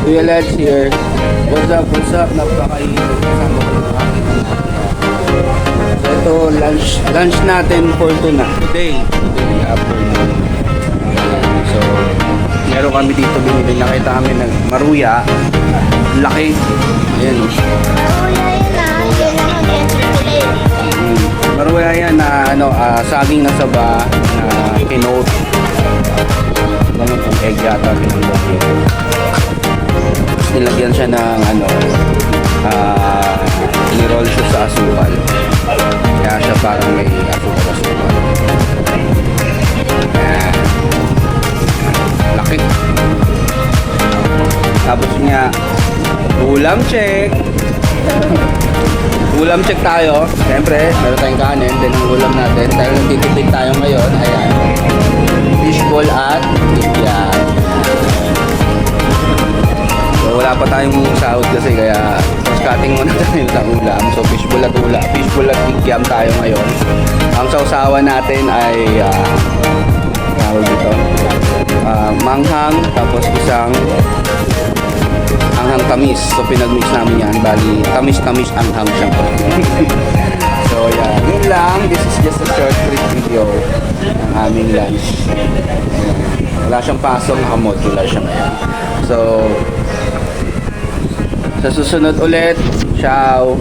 Kuya Lads here. What's up, what's up? Napakainit. Kasama ko ng aking anak. So ito, lunch natin for today afternoon. So, meron kami dito binili. Nakita kami ng maruya. Laki. Ayan. Maruya yan na saging na saba na kinot. Ganun kung egg yata pinulog. Tapos nilagyan siya ng ni-roll siya sa asukal. Kaya siya parang may asukal. Ayan. Laki. Tapos niya, ulam check. Ulam check tayo. Siyempre, meron tayong kanin. Then ang ulam natin, dahil nagtitipid tayo ngayon, ayan. Fishball at tikyan. So, wala pa tayong sahod kasi kaya cutting muna tayo sa ulam. So, fishball at tikyan tayo ngayon. Ang sausawan natin ay tawag dito, manghang, tapos isang anghang tamis. So, pinag-mix namin yan. Bali, tamis-tamis anghang siya. So, yeah. Yun lang. This is just a short trip video ng aming lunch. Wala siyang pasok. Nakamodula siya ngayon. So, sa susunod ulit. Ciao!